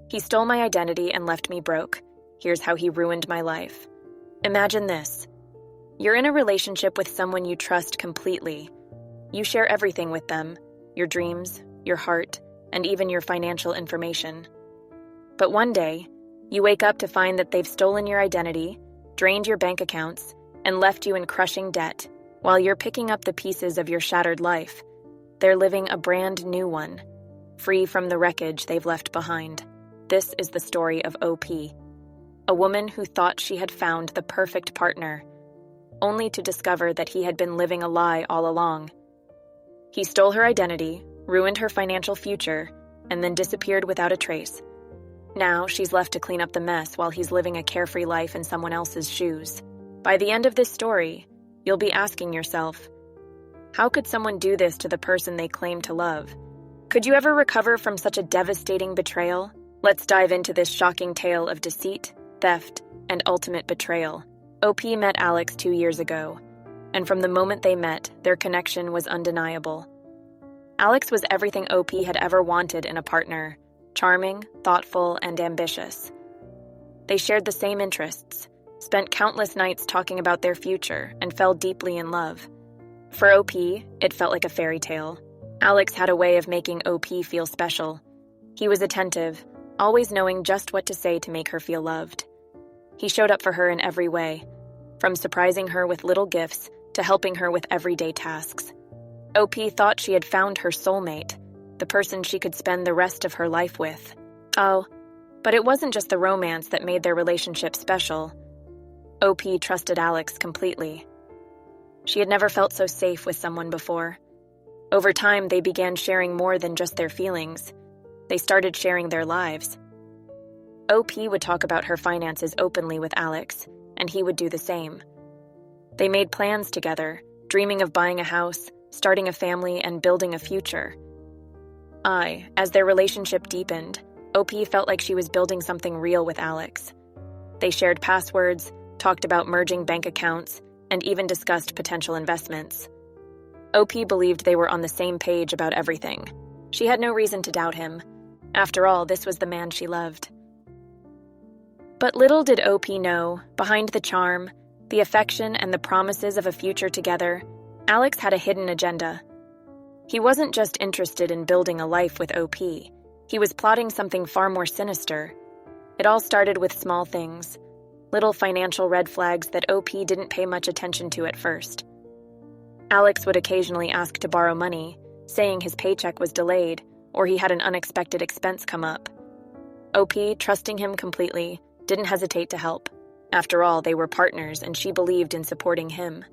He stole my identity and left me broke. Here's how he ruined my life. Imagine this. You're in a relationship with someone you trust completely. You share everything with them, your dreams, your heart, and even your financial information. But one day, you wake up to find that they've stolen your identity, drained your bank accounts, and left you in crushing debt. While you're picking up the pieces of your shattered life, they're living a brand new one, free from the wreckage they've left behind. This is the story of OP, a woman who thought she had found the perfect partner, only to discover that he had been living a lie all along. He stole her identity, ruined her financial future, and then disappeared without a trace. Now she's left to clean up the mess while he's living a carefree life in someone else's shoes. By the end of this story, you'll be asking yourself, how could someone do this to the person they claim to love? Could you ever recover from such a devastating betrayal? Let's dive into this shocking tale of deceit, theft, and ultimate betrayal. OP met Alex 2 years ago, and from the moment they met, their connection was undeniable. Alex was everything OP had ever wanted in a partner: charming, thoughtful, and ambitious. They shared the same interests, spent countless nights talking about their future, and fell deeply in love. For OP, it felt like a fairy tale. Alex had a way of making OP feel special. He was attentive, always knowing just what to say to make her feel loved. He showed up for her in every way, from surprising her with little gifts to helping her with everyday tasks. OP thought she had found her soulmate, the person she could spend the rest of her life with. Oh, but it wasn't just the romance that made their relationship special. OP trusted Alex completely. She had never felt so safe with someone before. Over time, they began sharing more than just their feelings. They started sharing their lives. OP would talk about her finances openly with Alex, and he would do the same. They made plans together, dreaming of buying a house, starting a family, and building a future. As their relationship deepened, OP felt like she was building something real with Alex. They shared passwords, talked about merging bank accounts, and even discussed potential investments. OP believed they were on the same page about everything. She had no reason to doubt him. After all, this was the man she loved. But little did OP know, behind the charm, the affection, and the promises of a future together, Alex had a hidden agenda. He wasn't just interested in building a life with OP. He was plotting something far more sinister. It all started with small things, little financial red flags that OP didn't pay much attention to at first. Alex would occasionally ask to borrow money, saying his paycheck was delayed or he had an unexpected expense come up. OP, trusting him completely, didn't hesitate to help. After all, they were partners and she believed in supporting him.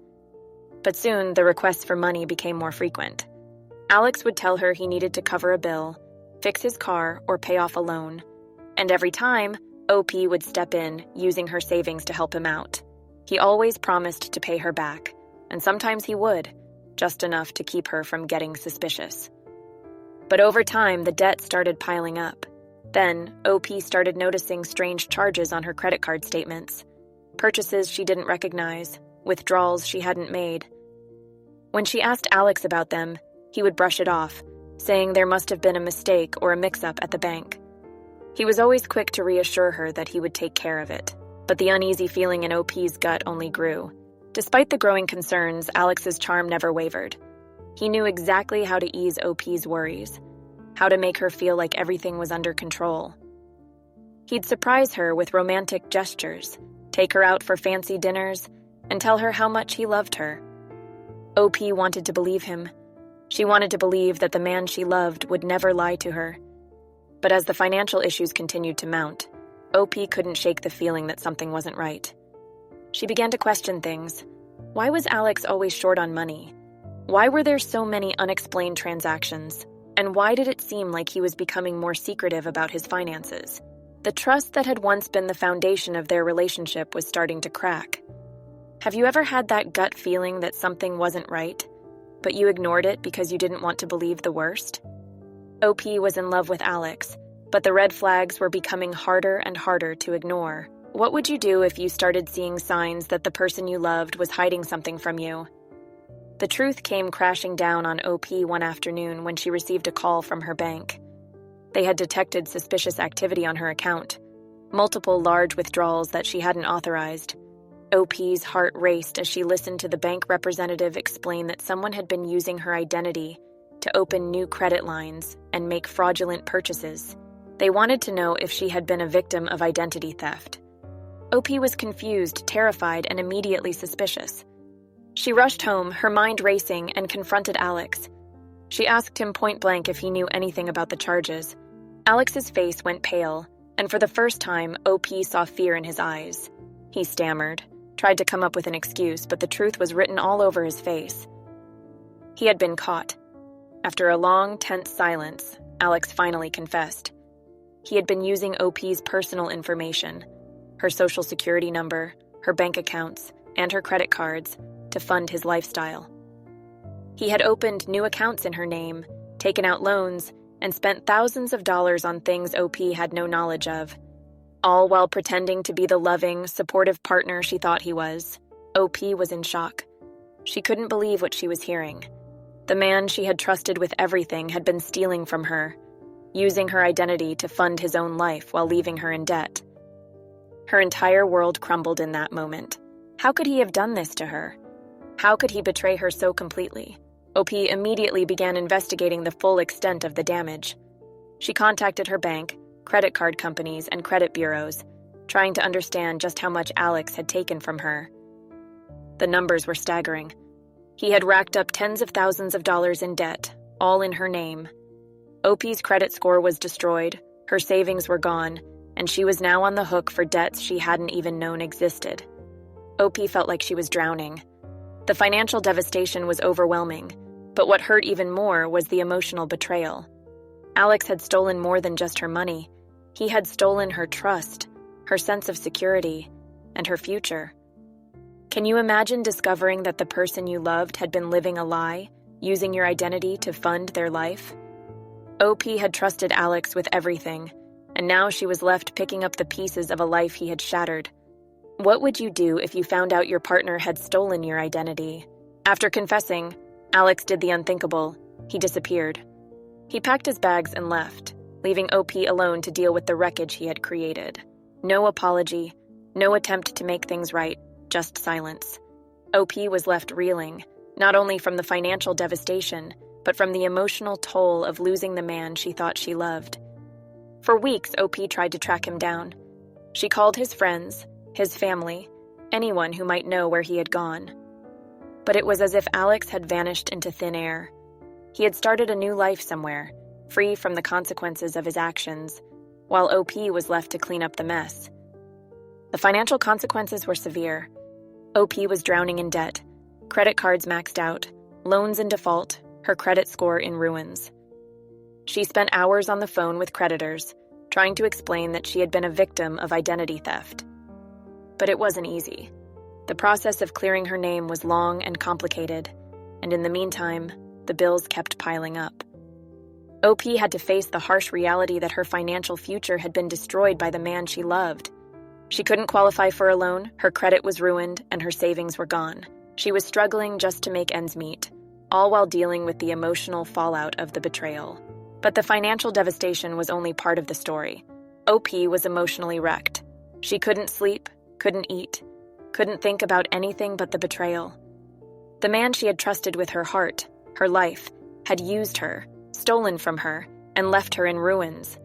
But soon, the requests for money became more frequent. Alex would tell her he needed to cover a bill, fix his car, or pay off a loan. And every time, OP would step in, using her savings to help him out. He always promised to pay her back, and sometimes he would, just enough to keep her from getting suspicious. But over time, the debt started piling up. Then, OP started noticing strange charges on her credit card statements, purchases she didn't recognize, withdrawals she hadn't made. When she asked Alex about them, he would brush it off, saying there must have been a mistake or a mix-up at the bank. He was always quick to reassure her that he would take care of it, but the uneasy feeling in OP's gut only grew. Despite the growing concerns, Alex's charm never wavered. He knew exactly how to ease OP's worries, how to make her feel like everything was under control. He'd surprise her with romantic gestures, take her out for fancy dinners, and tell her how much he loved her. OP wanted to believe him. She wanted to believe that the man she loved would never lie to her. But as the financial issues continued to mount, OP couldn't shake the feeling that something wasn't right. She began to question things. Why was Alex always short on money? Why were there so many unexplained transactions? And why did it seem like he was becoming more secretive about his finances? The trust that had once been the foundation of their relationship was starting to crack. Have you ever had that gut feeling that something wasn't right, but you ignored it because you didn't want to believe the worst? OP was in love with Alex, but the red flags were becoming harder and harder to ignore. What would you do if you started seeing signs that the person you loved was hiding something from you? The truth came crashing down on OP one afternoon when she received a call from her bank. They had detected suspicious activity on her account, multiple large withdrawals that she hadn't authorized. OP's heart raced as she listened to the bank representative explain that someone had been using her identity to open new credit lines and make fraudulent purchases. They wanted to know if she had been a victim of identity theft. OP was confused, terrified, and immediately suspicious. She rushed home, her mind racing, and confronted Alex. She asked him point-blank if he knew anything about the charges. Alex's face went pale, and for the first time, OP saw fear in his eyes. He stammered, tried to come up with an excuse, but the truth was written all over his face. He had been caught. After a long, tense silence, Alex finally confessed. He had been using OP's personal information, her social security number, her bank accounts, and her credit cards, to fund his lifestyle. He had opened new accounts in her name, taken out loans, and spent thousands of dollars on things OP had no knowledge of, all while pretending to be the loving, supportive partner she thought he was. OP was in shock. She couldn't believe what she was hearing. The man she had trusted with everything had been stealing from her, using her identity to fund his own life while leaving her in debt. Her entire world crumbled in that moment. How could he have done this to her? How could he betray her so completely? OP immediately began investigating the full extent of the damage. She contacted her bank, credit card companies, and credit bureaus, trying to understand just how much Alex had taken from her. The numbers were staggering. He had racked up tens of thousands of dollars in debt, all in her name. OP's credit score was destroyed, her savings were gone, and she was now on the hook for debts she hadn't even known existed. OP felt like she was drowning. The financial devastation was overwhelming, but what hurt even more was the emotional betrayal. Alex had stolen more than just her money. He had stolen her trust, her sense of security, and her future. Can you imagine discovering that the person you loved had been living a lie, using your identity to fund their life? OP had trusted Alex with everything, and now she was left picking up the pieces of a life he had shattered. What would you do if you found out your partner had stolen your identity? After confessing, Alex did the unthinkable. He disappeared. He packed his bags and left, leaving OP alone to deal with the wreckage he had created. No apology, no attempt to make things right, just silence. OP was left reeling, not only from the financial devastation, but from the emotional toll of losing the man she thought she loved. For weeks, OP tried to track him down. She called his friends, his family, anyone who might know where he had gone. But it was as if Alex had vanished into thin air. He had started a new life somewhere, free from the consequences of his actions, while OP was left to clean up the mess. The financial consequences were severe. OP was drowning in debt, credit cards maxed out, loans in default, her credit score in ruins. She spent hours on the phone with creditors, trying to explain that she had been a victim of identity theft. But it wasn't easy. The process of clearing her name was long and complicated, and in the meantime, the bills kept piling up. OP had to face the harsh reality that her financial future had been destroyed by the man she loved. She couldn't qualify for a loan, her credit was ruined, and her savings were gone. She was struggling just to make ends meet, all while dealing with the emotional fallout of the betrayal. But the financial devastation was only part of the story. OP was emotionally wrecked. She couldn't sleep, couldn't eat, couldn't think about anything but the betrayal. The man she had trusted with her heart, her life, had used her, stolen from her, and left her in ruins.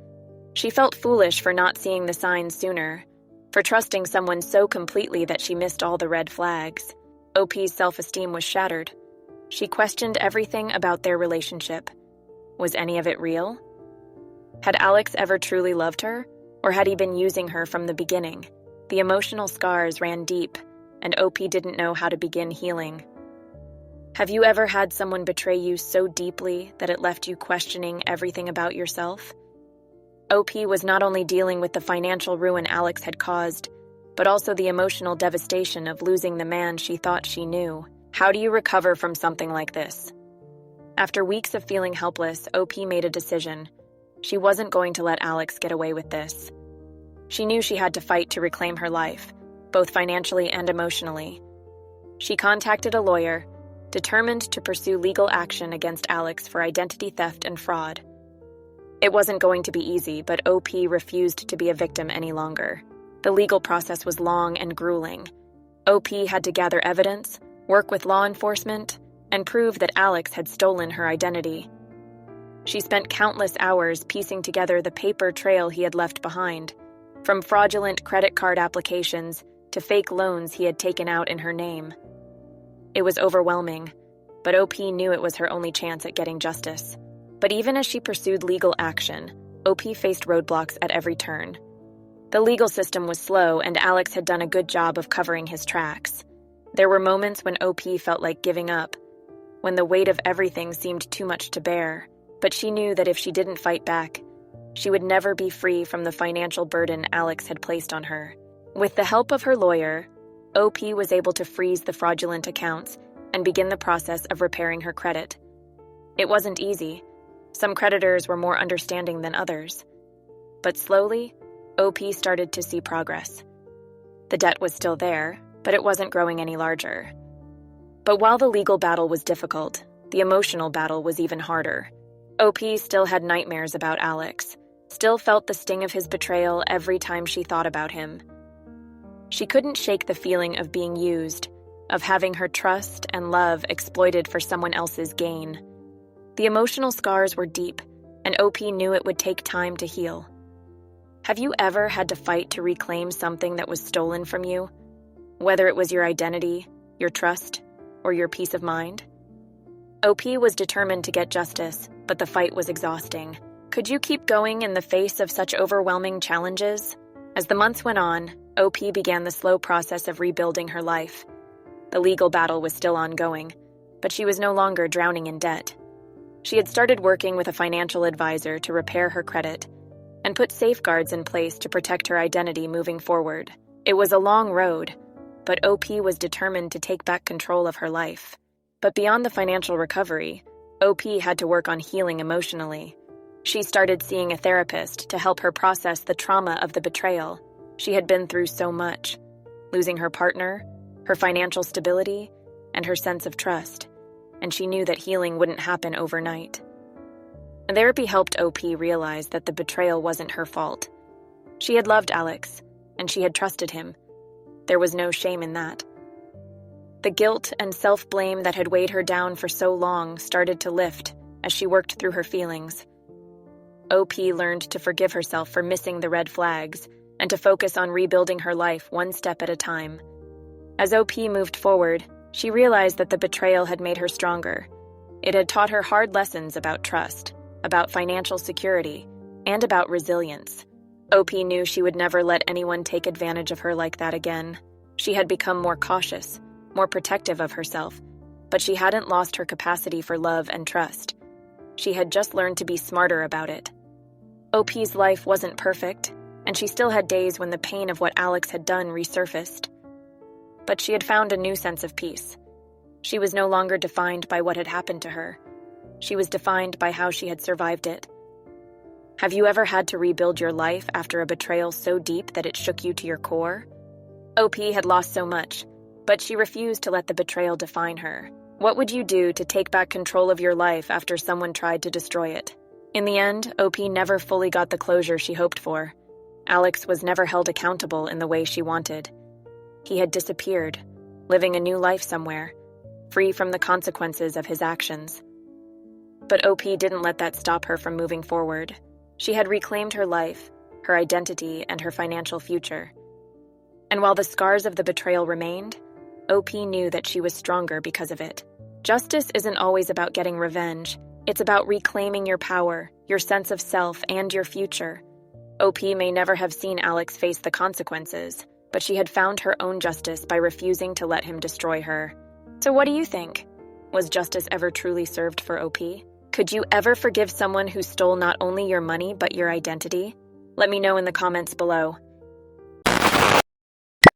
She felt foolish for not seeing the signs sooner, for trusting someone so completely that she missed all the red flags. OP's self-esteem was shattered. She questioned everything about their relationship. Was any of it real? Had Alex ever truly loved her, or had he been using her from the beginning? The emotional scars ran deep, and OP didn't know how to begin healing. Have you ever had someone betray you so deeply that it left you questioning everything about yourself? OP was not only dealing with the financial ruin Alex had caused, but also the emotional devastation of losing the man she thought she knew. How do you recover from something like this? After weeks of feeling helpless, OP made a decision. She wasn't going to let Alex get away with this. She knew she had to fight to reclaim her life, both financially and emotionally. She contacted a lawyer, determined to pursue legal action against Alex for identity theft and fraud. It wasn't going to be easy, but OP refused to be a victim any longer. The legal process was long and grueling. OP had to gather evidence, work with law enforcement, and prove that Alex had stolen her identity. She spent countless hours piecing together the paper trail he had left behind, from fraudulent credit card applications to fake loans he had taken out in her name. It was overwhelming, but OP knew it was her only chance at getting justice. But even as she pursued legal action, OP faced roadblocks at every turn. The legal system was slow, and Alex had done a good job of covering his tracks. There were moments when OP felt like giving up, when the weight of everything seemed too much to bear, but she knew that if she didn't fight back, she would never be free from the financial burden Alex had placed on her. With the help of her lawyer, OP was able to freeze the fraudulent accounts and begin the process of repairing her credit. It wasn't easy. Some creditors were more understanding than others. But slowly, OP started to see progress. The debt was still there, but it wasn't growing any larger. But while the legal battle was difficult, the emotional battle was even harder. OP still had nightmares about Alex, still felt the sting of his betrayal every time she thought about him. She couldn't shake the feeling of being used, of having her trust and love exploited for someone else's gain. The emotional scars were deep, and OP knew it would take time to heal. Have you ever had to fight to reclaim something that was stolen from you? Whether it was your identity, your trust, or your peace of mind? OP was determined to get justice, but the fight was exhausting. Could you keep going in the face of such overwhelming challenges? As the months went on, OP began the slow process of rebuilding her life. The legal battle was still ongoing, but she was no longer drowning in debt. She had started working with a financial advisor to repair her credit and put safeguards in place to protect her identity moving forward. It was a long road, but OP was determined to take back control of her life. But beyond the financial recovery, OP had to work on healing emotionally. She started seeing a therapist to help her process the trauma of the betrayal. She had been through so much, losing her partner, her financial stability, and her sense of trust, and she knew that healing wouldn't happen overnight. Therapy helped OP realize that the betrayal wasn't her fault. She had loved Alex, and she had trusted him. There was no shame in that. The guilt and self-blame that had weighed her down for so long started to lift as she worked through her feelings. OP learned to forgive herself for missing the red flags and to focus on rebuilding her life one step at a time. As OP moved forward, she realized that the betrayal had made her stronger. It had taught her hard lessons about trust, about financial security, and about resilience. OP knew she would never let anyone take advantage of her like that again. She had become more cautious, more protective of herself, but she hadn't lost her capacity for love and trust. She had just learned to be smarter about it. OP's life wasn't perfect, and she still had days when the pain of what Alex had done resurfaced. But she had found a new sense of peace. She was no longer defined by what had happened to her. She was defined by how she had survived it. Have you ever had to rebuild your life after a betrayal so deep that it shook you to your core? OP had lost so much, but she refused to let the betrayal define her. What would you do to take back control of your life after someone tried to destroy it? In the end, OP never fully got the closure she hoped for. Alex was never held accountable in the way she wanted. He had disappeared, living a new life somewhere, free from the consequences of his actions. But OP didn't let that stop her from moving forward. She had reclaimed her life, her identity, and her financial future. And while the scars of the betrayal remained, OP knew that she was stronger because of it. Justice isn't always about getting revenge. It's about reclaiming your power, your sense of self, and your future. OP may never have seen Alex face the consequences, but she had found her own justice by refusing to let him destroy her. So what do you think? Was justice ever truly served for OP? Could you ever forgive someone who stole not only your money but your identity? Let me know in the comments below.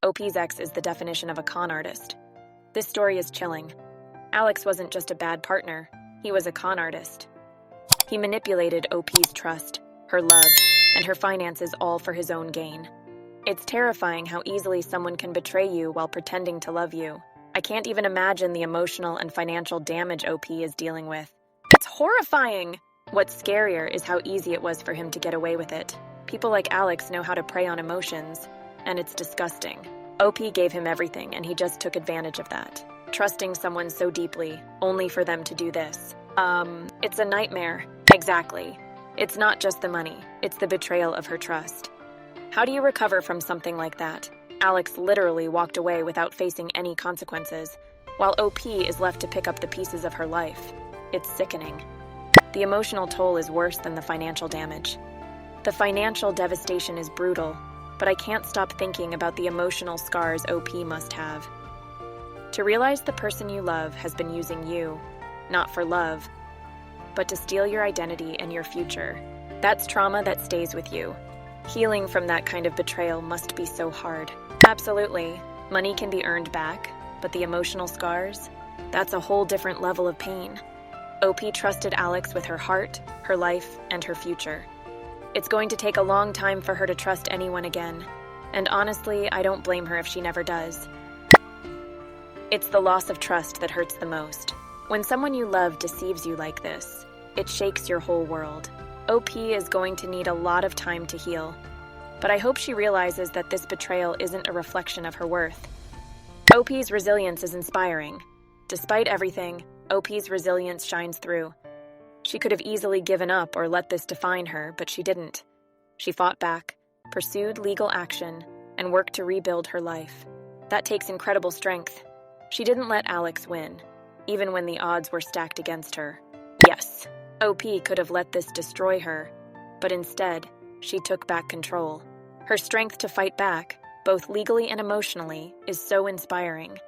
OP's ex is the definition of a con artist. This story is chilling. Alex wasn't just a bad partner, he was a con artist. He manipulated OP's trust, her love, and her finances all for his own gain. It's terrifying how easily someone can betray you while pretending to love you. I can't even imagine the emotional and financial damage OP is dealing with. It's horrifying! What's scarier is how easy it was for him to get away with it. People like Alex know how to prey on emotions, and it's disgusting. OP gave him everything, and he just took advantage of that. Trusting someone so deeply, only for them to do this. It's a nightmare. Exactly. It's not just the money, it's the betrayal of her trust. How do you recover from something like that? Alex literally walked away without facing any consequences, while OP is left to pick up the pieces of her life. It's sickening. The emotional toll is worse than the financial damage. The financial devastation is brutal, but I can't stop thinking about the emotional scars OP must have. To realize the person you love has been using you, not for love, but to steal your identity and your future. That's trauma that stays with you. Healing from that kind of betrayal must be so hard. Absolutely. Money can be earned back, but the emotional scars? That's a whole different level of pain. OP trusted Alex with her heart, her life, and her future. It's going to take a long time for her to trust anyone again, and honestly, I don't blame her if she never does. It's the loss of trust that hurts the most. When someone you love deceives you like this, it shakes your whole world. OP is going to need a lot of time to heal, but I hope she realizes that this betrayal isn't a reflection of her worth. OP's resilience is inspiring. Despite everything, OP's resilience shines through. She could have easily given up or let this define her, but she didn't. She fought back, pursued legal action, and worked to rebuild her life. That takes incredible strength. She didn't let Alex win, even when the odds were stacked against her. Yes, OP could have let this destroy her, but instead, she took back control. Her strength to fight back, both legally and emotionally, is so inspiring.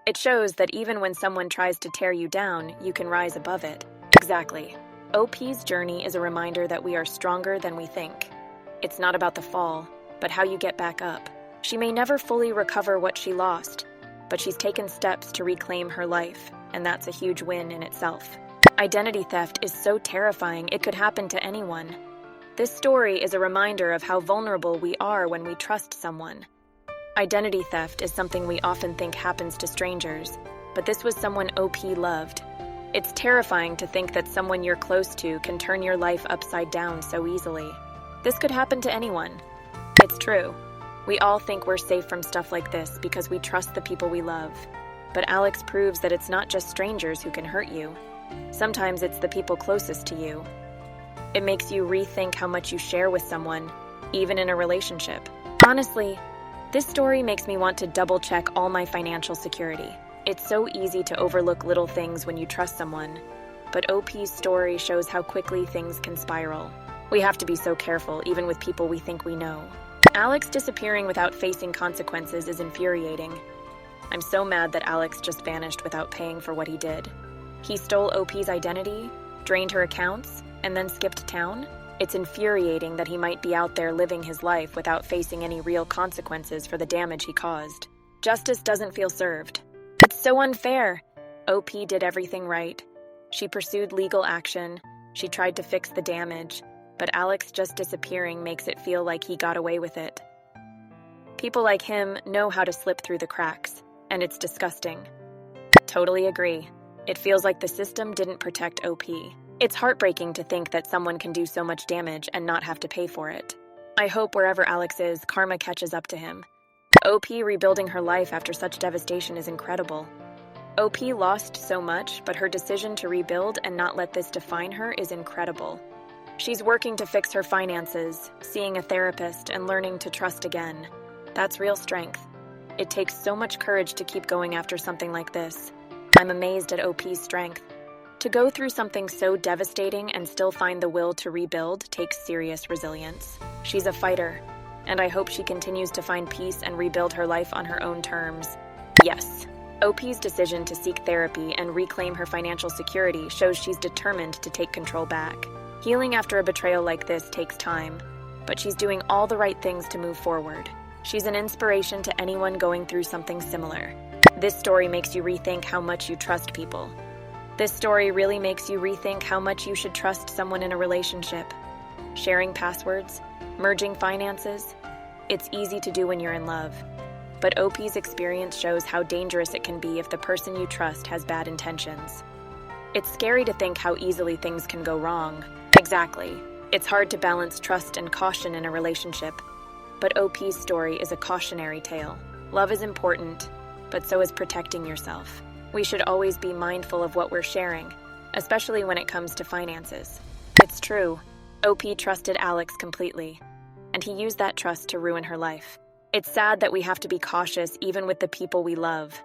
It shows that even when someone tries to tear you down, you can rise above it. Exactly. OP's journey is a reminder that we are stronger than we think. It's not about the fall, but how you get back up. She may never fully recover what she lost, but she's taken steps to reclaim her life, and that's a huge win in itself. Identity theft is so terrifying it could happen to anyone. This story is a reminder of how vulnerable we are when we trust someone. Identity theft is something we often think happens to strangers, but this was someone OP loved. It's terrifying to think that someone you're close to can turn your life upside down so easily. This could happen to anyone. It's true. We all think we're safe from stuff like this because we trust the people we love. But Alex proves that it's not just strangers who can hurt you. Sometimes it's the people closest to you. It makes you rethink how much you share with someone, even in a relationship. Honestly, this story makes me want to double-check all my financial security. It's so easy to overlook little things when you trust someone, but OP's story shows how quickly things can spiral. We have to be so careful, even with people we think we know. Alex disappearing without facing consequences is infuriating. I'm so mad that Alex just vanished without paying for what he did. He stole OP's identity, drained her accounts, and then skipped town? It's infuriating that he might be out there living his life without facing any real consequences for the damage he caused. Justice doesn't feel served. It's so unfair. OP did everything right. She pursued legal action. She tried to fix the damage. But Alex just disappearing makes it feel like he got away with it. People like him know how to slip through the cracks, and it's disgusting. Totally agree. It feels like the system didn't protect OP. It's heartbreaking to think that someone can do so much damage and not have to pay for it. I hope wherever Alex is, karma catches up to him. OP rebuilding her life after such devastation is incredible. OP lost so much, but her decision to rebuild and not let this define her is incredible. She's working to fix her finances, seeing a therapist, and learning to trust again. That's real strength. It takes so much courage to keep going after something like this. I'm amazed at OP's strength. To go through something so devastating and still find the will to rebuild takes serious resilience. She's a fighter, and I hope she continues to find peace and rebuild her life on her own terms. Yes, OP's decision to seek therapy and reclaim her financial security shows she's determined to take control back. Healing after a betrayal like this takes time, but she's doing all the right things to move forward. She's an inspiration to anyone going through something similar. This story makes you rethink how much you trust people. This story really makes you rethink how much you should trust someone in a relationship. Sharing passwords, merging finances. It's easy to do when you're in love. But OP's experience shows how dangerous it can be if the person you trust has bad intentions. It's scary to think how easily things can go wrong. Exactly. It's hard to balance trust and caution in a relationship. But OP's story is a cautionary tale. Love is important, but so is protecting yourself. We should always be mindful of what we're sharing, especially when it comes to finances. It's true, OP trusted Alex completely, and he used that trust to ruin her life. It's sad that we have to be cautious even with the people we love.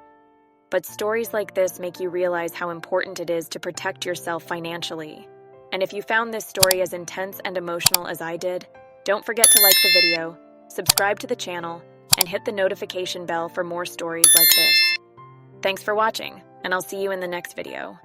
But stories like this make you realize how important it is to protect yourself financially. And if you found this story as intense and emotional as I did, don't forget to like the video, subscribe to the channel, and hit the notification bell for more stories like this. Thanks for watching, and I'll see you in the next video.